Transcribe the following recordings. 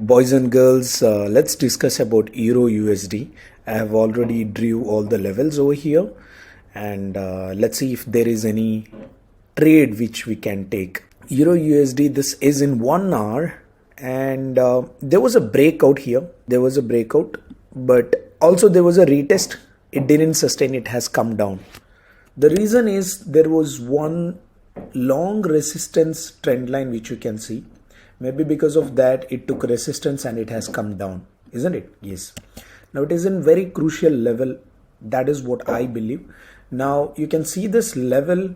Boys and girls, let's discuss about Euro USD. I have already drew all the levels over here, and let's see if there is any trade which we can take. Euro USD, this is in 1 hour, and there was a breakout here. There was a breakout, but also there was a retest. It didn't sustain, it has come down. The reason is there was one long resistance trend line which you can see. Maybe because of that it took resistance and it has come down, isn't it? Yes. Now it is in very crucial level. That is what I believe. Now you can see this level.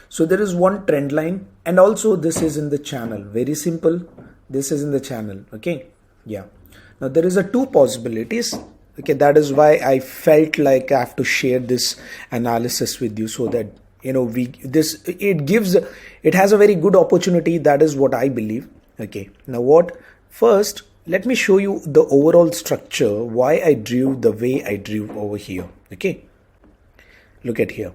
So there is one trend line, and also this is in the channel. Very simple. This is in the channel. Okay. Yeah. Now there is a two possibilities. Okay. That is why I felt like I have to share this analysis with you, so that it has a very good opportunity. That is what I believe. Okay, now what first, let me show you the overall structure, why I drew the way I drew over here. Okay, look at here.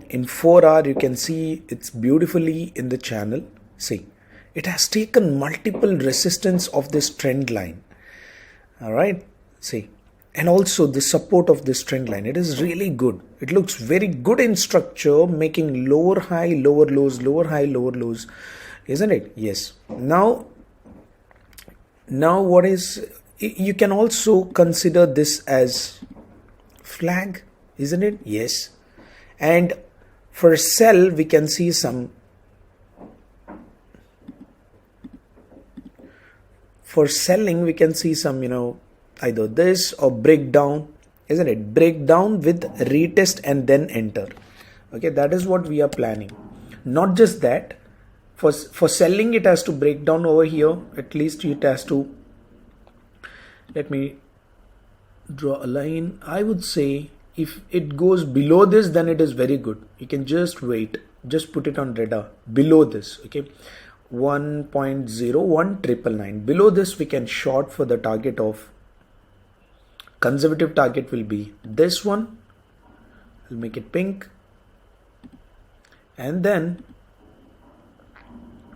In 4 hour you can see it's beautifully in the channel. See, it has taken multiple resistance of this trend line. All right, see, and also the support of this trend line. It is really good. It looks very good in structure, making lower high, lower lows, lower high, lower lows, isn't it? Yes. Now what is, you can also consider this as flag, isn't it? Yes. And for sell we can see some, for selling we can see some, either this or breakdown, isn't it? Breakdown with retest and then enter. Okay, that is what we are planning. Not just that, for selling it has to break down over here. At least it has to, let me draw a line. I would say if it goes below this, then it is very good. You can just wait, just put it on radar below this. Okay, 1.01999. Below this we can short for the target of, conservative target will be this one. I'll make it pink, and then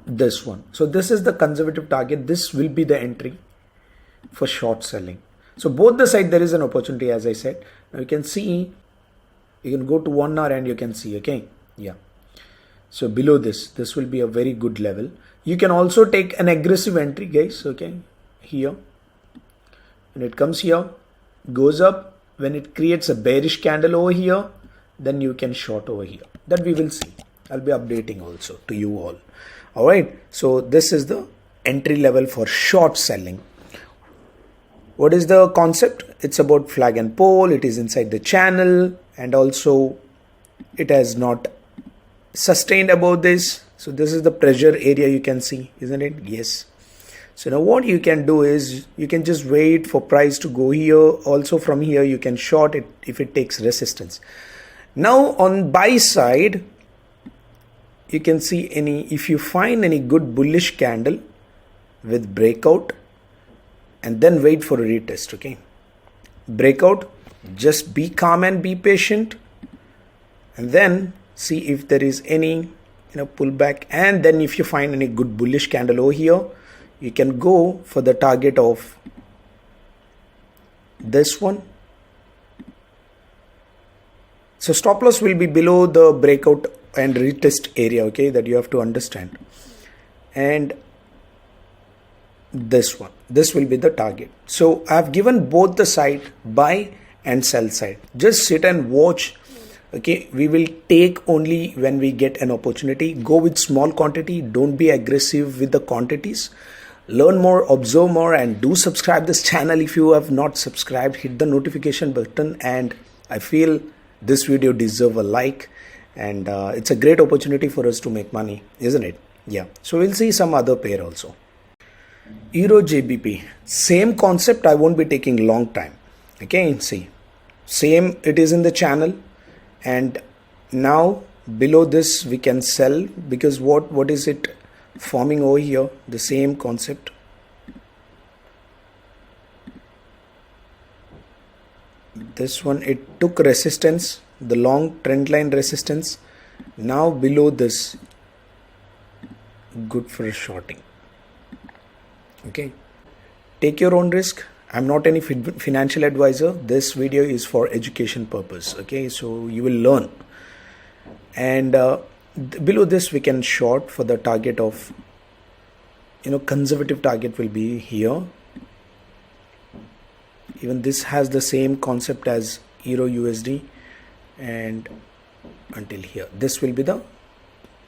this one. So this is the conservative target. This will be the entry for short selling. So both the side there is an opportunity, as I said. Now you can see, you can go to 1 hour and you can see. Okay, yeah. So below this will be a very good level. You can also take an aggressive entry, guys. Okay, here, and it comes here, goes up. When it creates a bearish candle over here, then you can short over here. That we will see. I'll be updating also to you all. All right, so this is the entry level for short selling. What is the concept? It's about flag and pole. It is inside the channel, and also it has not sustained above this. So this is the pressure area, you can see, isn't it? Yes. So now what you can do is you can just wait for price to go here. Also from here you can short it if it takes resistance. Now on buy side, you can see if you find any good bullish candle with breakout, and then wait for a retest. Okay, breakout, just be calm and be patient, and then see if there is any pullback, and then if you find any good bullish candle over here, you can go for the target of this one. So stop loss will be below the breakout and retest area. Okay, that you have to understand. And this one, this will be the target. So I have given both the side, buy and sell side. Just sit and watch. Okay, we will take only when we get an opportunity. Go with small quantity. Don't be aggressive with the quantities. Learn more, observe more, and do subscribe this channel. If you have not subscribed, hit the notification button, and I feel this video deserves a like, and it's a great opportunity for us to make money, isn't it? Yeah. So we'll see some other pair also. Euro GBP, same concept. I won't be taking long time. Okay, see, same, it is in the channel, and now below this we can sell, because what is it forming over here? The same concept. This one, it took resistance, the long trend line resistance. Now below this, good for shorting. Okay, take your own risk. I'm not any financial advisor. This video is for education purpose. Okay, so you will learn. And below this we can short for the target of, conservative target will be here. Even this has the same concept as EUR USD, and until here this will be the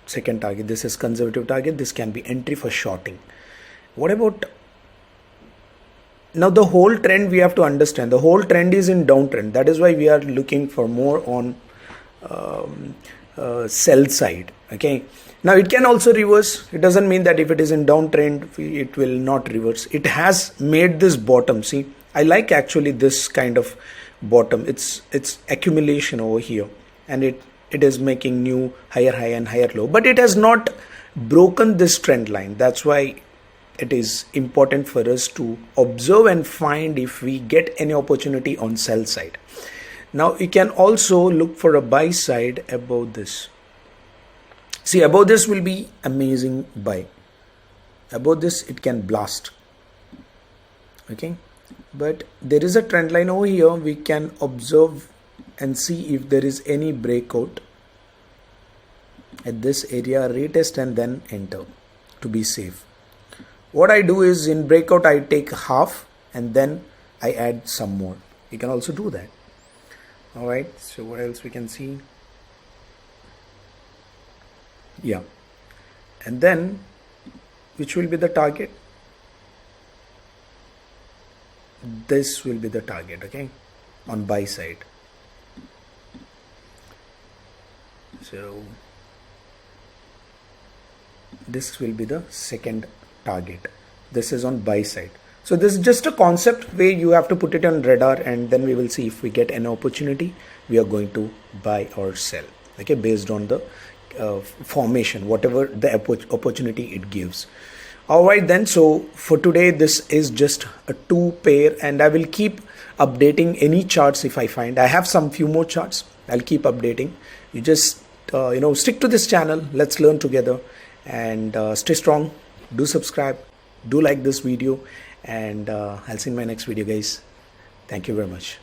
second target. This is conservative target. This can be entry for shorting. What about now? The whole trend we have to understand. The whole trend is in downtrend. That is why we are looking for more on sell side. Okay, now it can also reverse. It doesn't mean that if it is in downtrend it will not reverse. It has made this bottom. See, I like actually this kind of bottom. It's accumulation over here, and it is making new higher high and higher low, but it has not broken this trend line. That's why it is important for us to observe and find if we get any opportunity on sell side. Now you can also look for a buy side above this. See, above this will be amazing buy. Above this it can blast. Okay, but there is a trend line over here. We can observe and see if there is any breakout at this area, retest and then enter to be safe. What I do is in breakout I take half and then I add some more. You can also do that. Alright, so what else we can see? Yeah, and then which will be the target? This will be the target, okay, on buy side. So this will be the second target. This is on buy side. So this is just a concept where you have to put it on radar, and then we will see if we get an opportunity, we are going to buy or sell, okay, based on the formation, whatever the opportunity it gives. All right then, so for today this is just a 2 pair, and I will keep updating any charts if I find. I have some few more charts. I'll keep updating. You just stick to this channel. Let's learn together, and stay strong. Do subscribe, do like this video, and I'll see you in my next video, guys. Thank you very much.